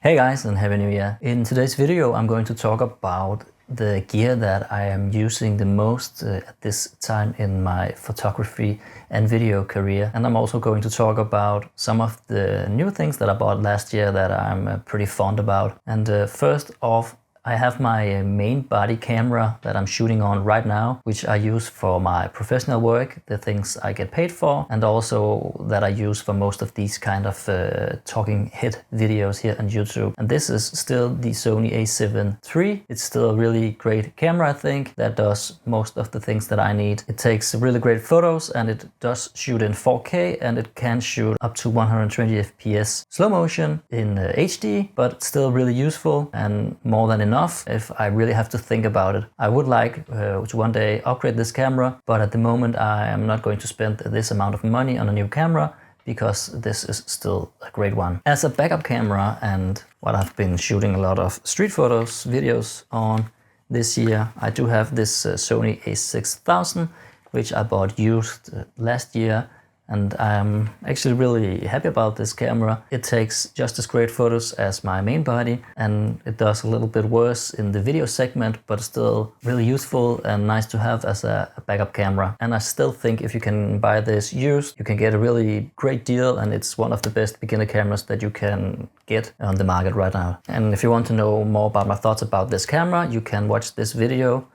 Hey guys, and Happy New Year! In today's video I'm going to talk about the gear that I am using the most at this time in my photography and video career. And I'm also going to talk about some of the new things that I bought last year that I'm pretty fond about. And first off, I have my main body camera that I'm shooting on right now, which I use for my professional work, the things I get paid for, and also that I use for most of these kind of talking head videos here on YouTube. And this is still the Sony a7 III. It's still a really great camera, I think, that does most of the things that I need. It takes really great photos and it does shoot in 4K and it can shoot up to 120 FPS slow motion in HD, but still really useful and more than enough if I really have to think about it. I would like to one day upgrade this camera, but at the moment I am not going to spend this amount of money on a new camera because this is still a great one. As a backup camera and what I've been shooting a lot of street photos, videos on this year, I do have this Sony a6000, which I bought used last year. And I'm actually really happy about this camera. It takes just as great photos as my main body, and it does a little bit worse in the video segment, but still really useful and nice to have as a backup camera. And I still think if you can buy this used, you can get a really great deal, and it's one of the best beginner cameras that you can get on the market right now. And if you want to know more about my thoughts about this camera, you can watch this video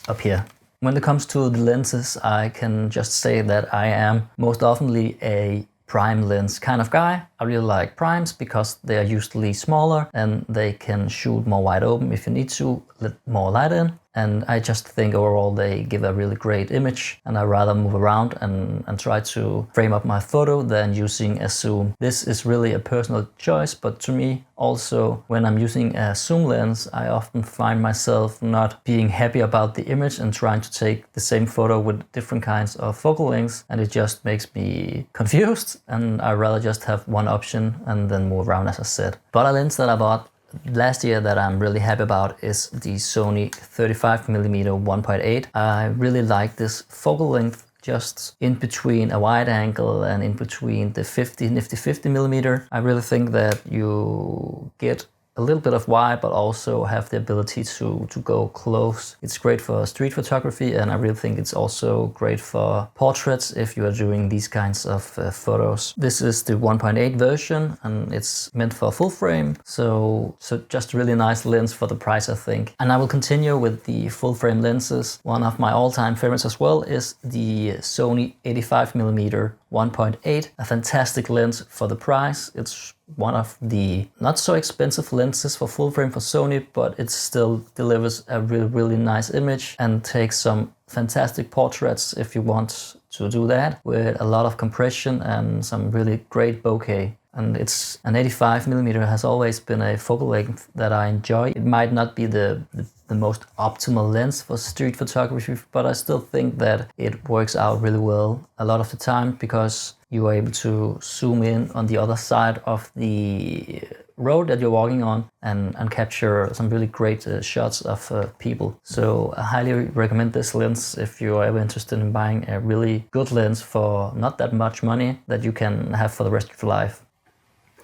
up here. When it comes to the lenses, I can just say that I am most oftenly a prime lens kind of guy. I really like primes because they are usually smaller and they can shoot more wide open if you need to let more light in. And I just think overall they give a really great image, and I rather move around and try to frame up my photo than using a zoom. This is really a personal choice, but to me also when I'm using a zoom lens, I often find myself not being happy about the image and trying to take the same photo with different kinds of focal lengths, and it just makes me confused, and I rather just have one option and then move around, as I said. But a lens that I bought last year that I'm really happy about is the Sony 35mm 1.8. I really like this focal length just in between a wide angle and in between the nifty 50mm. I really think that you get a little bit of wide, but also have the ability to go close. It's great for street photography, and I really think it's also great for portraits if you are doing these kinds of photos. This is the 1.8 version, and it's meant for full frame, so just a really nice lens for the price, I think. And I will continue with the full frame lenses. One of my all-time favorites as well is the Sony 85mm 1.8, a fantastic lens for the price. It's one of the not so expensive lenses for full frame for Sony, but it still delivers a really nice image and takes some fantastic portraits if you want to do that with a lot of compression and some really great bokeh. And it's an 85mm has always been a focal length that I enjoy. It might not be the most optimal lens for street photography, but I still think that it works out really well a lot of the time because you are able to zoom in on the other side of the road that you're walking on and capture some really great shots of people. So I highly recommend this lens if you are ever interested in buying a really good lens for not that much money that you can have for the rest of your life.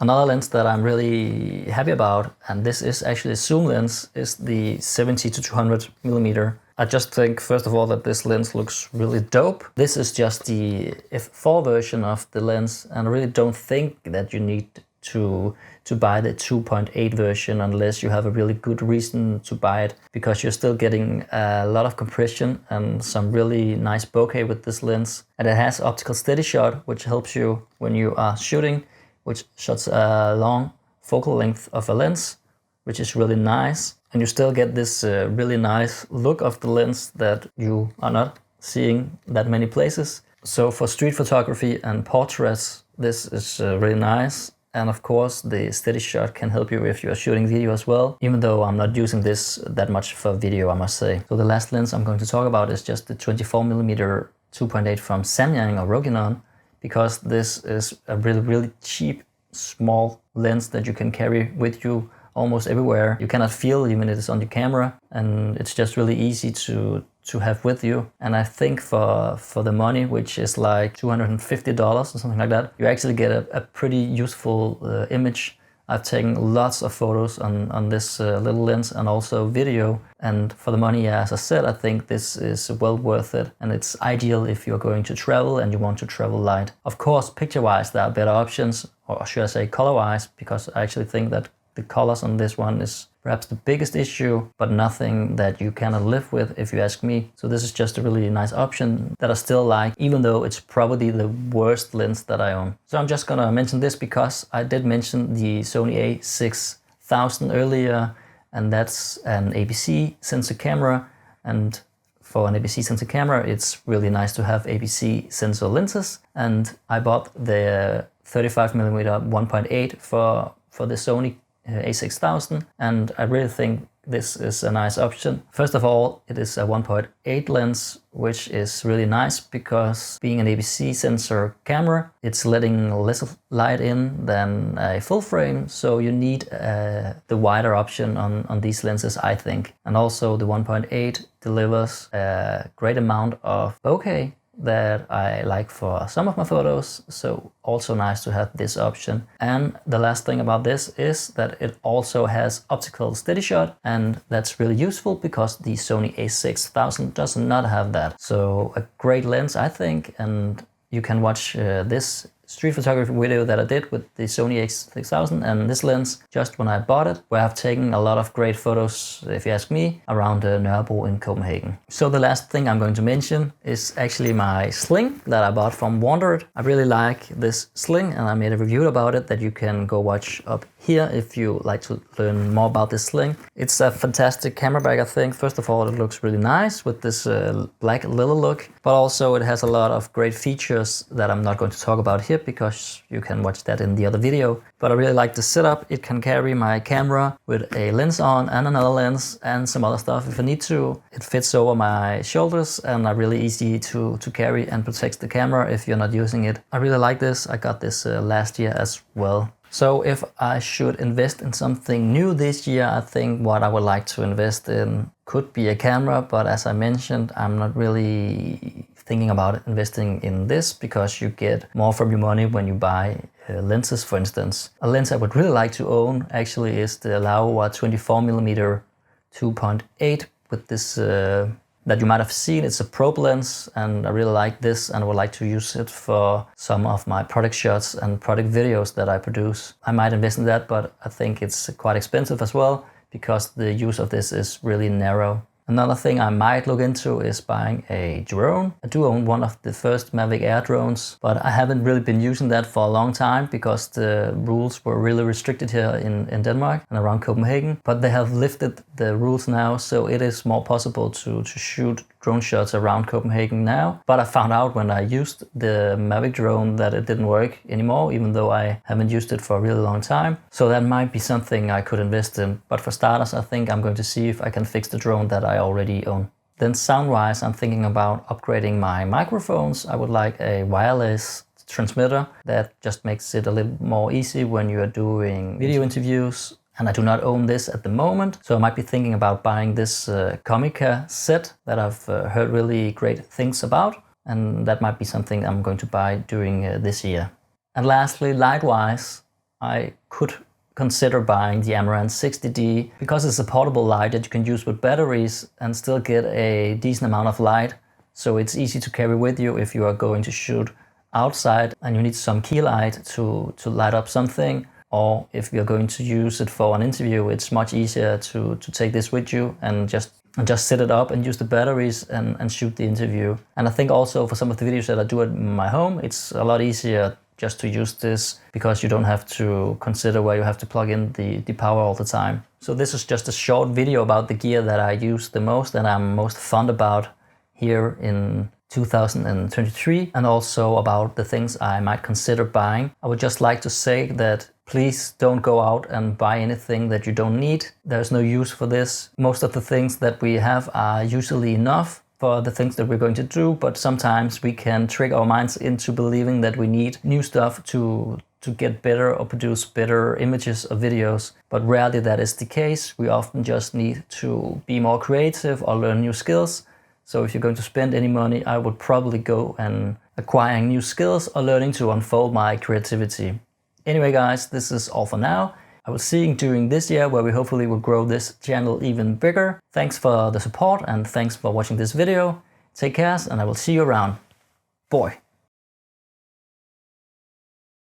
Another lens that I'm really happy about, and this is actually a zoom lens, is the 70-200mm. I just think, first of all, that this lens looks really dope. This is just the f4 version of the lens, and I really don't think that you need to buy the 2.8 version unless you have a really good reason to buy it, because you're still getting a lot of compression and some really nice bokeh with this lens. And it has optical steady shot, which helps you when you are shooting, which shots a long focal length of a lens, which is really nice. And you still get this really nice look of the lens that you are not seeing that many places. So for street photography and portraits, this is really nice. And of course, the steady shot can help you if you are shooting video as well, even though I'm not using this that much for video, I must say. So the last lens I'm going to talk about is just the 24mm 2.8 from Samyang or Rokinon, because this is a really cheap, small lens that you can carry with you almost everywhere. You cannot feel even it is on your camera, and it's just really easy to have with you. And I think for the money, which is like $250 or something like that, you actually get a pretty useful image I've taken lots of photos on this little lens and also video. And for the money, as I said, I think this is well worth it. And it's ideal if you're going to travel and you want to travel light. Of course, picture-wise, there are better options, or should I say color-wise, because I actually think that the colors on this one is perhaps the biggest issue, but nothing that you cannot live with if you ask me. So this is just a really nice option that I still like, even though it's probably the worst lens that I own. So I'm just gonna mention this because I did mention the Sony a6000 earlier, and that's an APC sensor camera. And for an APC sensor camera, it's really nice to have APC sensor lenses. And I bought the 35mm 1.8 for the Sony a6000, and I really think this is a nice option. First of all, it is a 1.8 lens, which is really nice because being an APC sensor camera, it's letting less light in than a full frame, so you need the wider option on these lenses, I think. And also the 1.8 delivers a great amount of bokeh that I like for some of my photos, so also nice to have this option. And the last thing about this is that it also has optical steady shot, and that's really useful because the Sony a6000 does not have that. So a great lens, I think, and you can watch this street photography video that I did with the Sony a6000 and this lens just when I bought it, where I've taken a lot of great photos, if you ask me, around Nørrebro in Copenhagen. So the last thing I'm going to mention is actually my sling that I bought from Wandered. I really like this sling, and I made a review about it that you can go watch up here if you like to learn more about this sling. It's a fantastic camera bag, I think. First of all, it looks really nice with this black leather look, but also it has a lot of great features that I'm not going to talk about here because you can watch that in the other video. But I really like the setup. It can carry my camera with a lens on and another lens and some other stuff if I need to. It fits over my shoulders and are really easy to carry and protects the camera if you're not using it. I really like this. I got this last year as well. So if I should invest in something new this year, I think what I would like to invest in could be a camera, but as I mentioned, I'm not really thinking about investing in this because you get more from your money when you buy lenses, for instance. A lens I would really like to own actually is the Laowa 24mm 2.8 with this that you might have seen. It's a probe lens, and I really like this and I would like to use it for some of my product shots and product videos that I produce. I might invest in that, but I think it's quite expensive as well because the use of this is really narrow. Another thing I might look into is buying a drone. I do own one of the first Mavic Air drones, but I haven't really been using that for a long time because the rules were really restricted here in Denmark and around Copenhagen. But they have lifted the rules now, so it is more possible to shoot drone shots around Copenhagen now. But I found out when I used the Mavic drone that it didn't work anymore, even though I haven't used it for a really long time. So that might be something I could invest in. But for starters, I think I'm going to see if I can fix the drone that I already own. Then sound-wise, I'm thinking about upgrading my microphones. I would like a wireless transmitter that just makes it a little more easy when you are doing video interviews. And I do not own this at the moment, so I might be thinking about buying this Comica set that I've heard really great things about, and that might be something I'm going to buy during this year. And lastly, light-wise, I could consider buying the Amaran 60D because it's a portable light that you can use with batteries and still get a decent amount of light, so it's easy to carry with you if you are going to shoot outside and you need some key light to light up something. Or if you're going to use it for an interview, it's much easier to take this with you and just set it up and use the batteries and shoot the interview. And I think also for some of the videos that I do at my home, it's a lot easier just to use this because you don't have to consider where you have to plug in the power all the time. So this is just a short video about the gear that I use the most and I'm most fond about here in 2023, and also about the things I might consider buying. I would just like to say that please don't go out and buy anything that you don't need. There's no use for this. Most of the things that we have are usually enough for the things that we're going to do, but sometimes we can trick our minds into believing that we need new stuff to get better or produce better images or videos. But rarely that is the case. We often just need to be more creative or learn new skills. So if you're going to spend any money, I would probably go and acquiring new skills or learning to unfold my creativity. Anyway guys, this is all for now. I will see you during this year, where we hopefully will grow this channel even bigger. Thanks for the support and thanks for watching this video. Take care, and I will see you around. Boy.